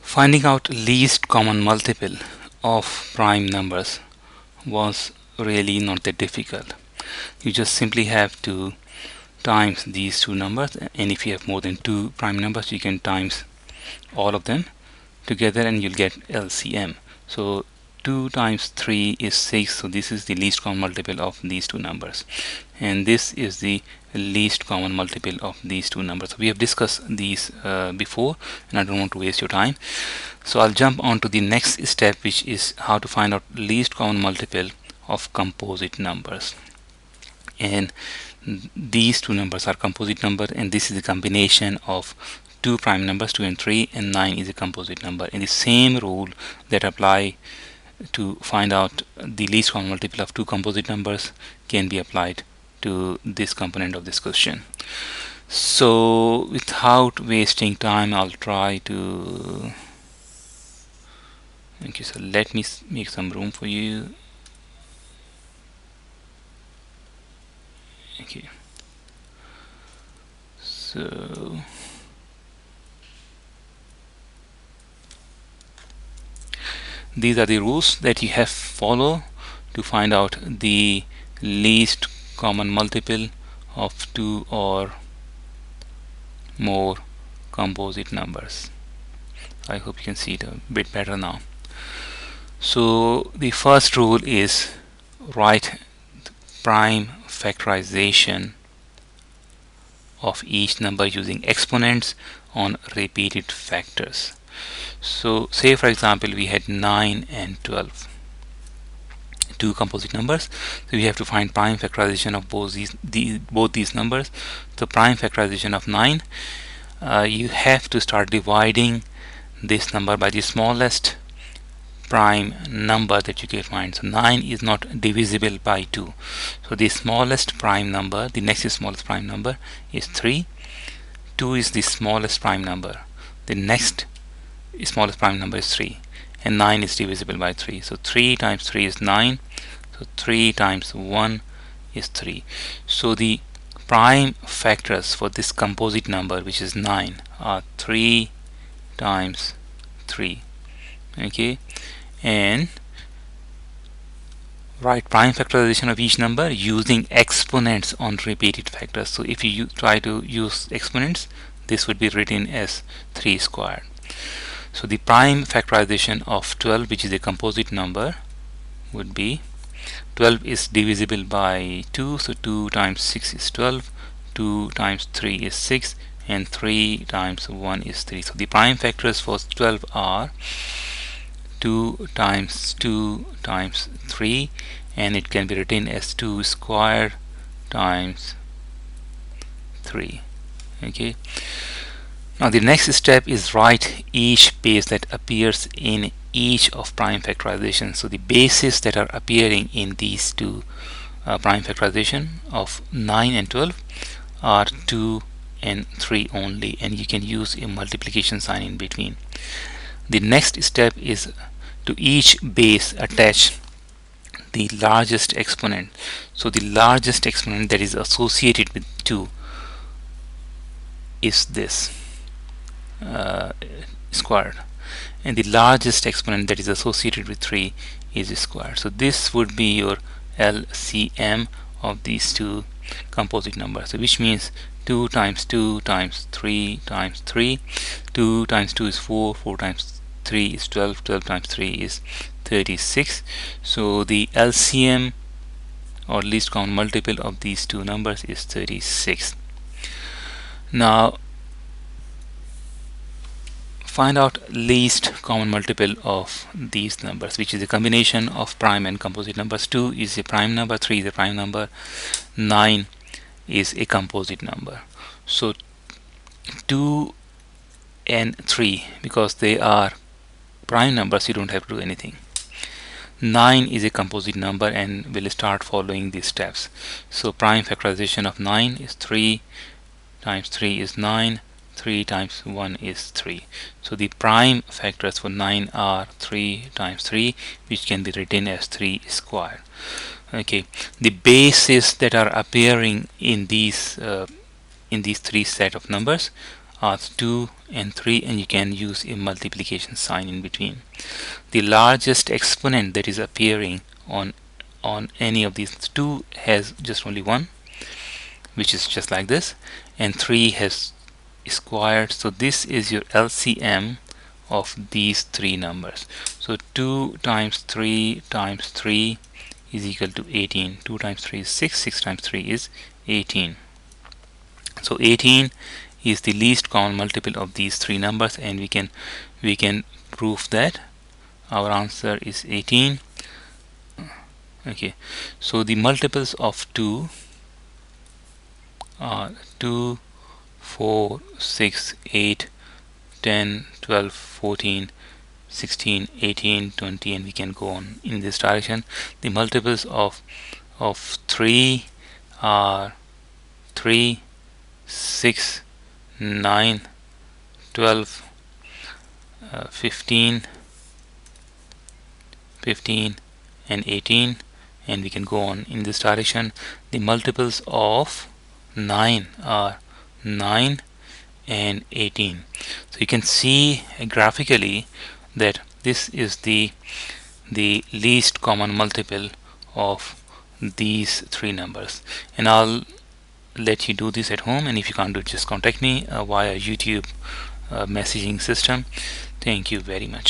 Finding out least common multiple of prime numbers was really not that difficult. You just simply have to times these two numbers, and if you have more than two prime numbers you can times all of them together and you'll get LCM. So 2 times 3 is 6, so this is the least common multiple of these two numbers, and this is the least common multiple of these two numbers. We have discussed these before, and I don't want to waste your time, so I'll jump on to the next step, which is how to find out least common multiple of composite numbers. And these two numbers are composite number, and this is a combination of two prime numbers 2 and 3, and 9 is a composite number, and the same rule that apply to find out the least common multiple of two composite numbers can be applied to this component of this question. So without wasting time, I'll try to okay, so let me make some room for you. Okay, so these are the rules that you have to follow to find out the least common multiple of two or more composite numbers. I hope you can see it a bit better now. So the first rule is write prime factorization of each number using exponents on repeated factors. So say for example we had 9 and 12, two composite numbers, so we have to find prime factorization of both these numbers. So prime factorization of 9, you have to start dividing this number by the smallest prime number that you can find. So 9 is not divisible by 2, so the smallest prime number, the next smallest prime number is 3. 2 is the smallest prime number, the next smallest prime number is 3, and 9 is divisible by 3. So 3 times 3 is 9, so 3 times 1 is 3. So the prime factors for this composite number, which is 9, are 3 times 3. Okay, and write prime factorization of each number using exponents on repeated factors. So if you try to use exponents, this would be written as 3 squared. So the prime factorization of 12, which is a composite number, would be 12 is divisible by 2, so 2 times 6 is 12, 2 times 3 is 6, and 3 times 1 is 3. So the prime factors for 12 are 2 times 2 times 3, and it can be written as 2 squared times 3. Okay, now the next step is write each base that appears in each of prime factorization. So the bases that are appearing in these two prime factorization of 9 and 12 are 2 and 3 only, and you can use a multiplication sign in between. The next step is to each base attach the largest exponent. So the largest exponent that is associated with 2 is this squared, and the largest exponent that is associated with 3 is squared. So this would be your LCM of these two composite numbers, so which means 2 times 2 times 3 times 3. 2 times 2 is 4, 4 times 3 is 12, 12 times 3 is 36. So the LCM, or least common multiple, of these two numbers is 36. Now find out least common multiple of these numbers, which is a combination of prime and composite numbers. 2 is a prime number, 3 is a prime number, 9 is a composite number. So 2 and 3, because they are prime numbers, you don't have to do anything. 9 is a composite number, and we'll start following these steps. So prime factorization of 9 is 3 times 3 is 9, 3 times 1 is 3. So the prime factors for 9 are 3 times 3, which can be written as 3 squared. Okay, the bases that are appearing in these three set of numbers are 2 and 3, and you can use a multiplication sign in between. The largest exponent that is appearing on any of these, 2 has just only one, which is just like this, and 3 has squared. So this is your LCM of these three numbers. So 2 times 3 times 3 is equal to 18. 2 times 3 is 6. 6 times 3 is 18. So 18 is the least common multiple of these three numbers, and we can prove that our answer is 18. Okay, so the multiples of 2 are 2, 4, 6, 8, 10, 12, 14, 16, 18, 20, and we can go on in this direction. The multiples of 3 are 3, 6, 9, 12, 15, 15, and 18, and we can go on in this direction. The multiples of 9 are 9 and 18. So you can see graphically that this is the least common multiple of these three numbers, and I'll let you do this at home, and if you can't do it, just contact me via YouTube messaging system. Thank you very much.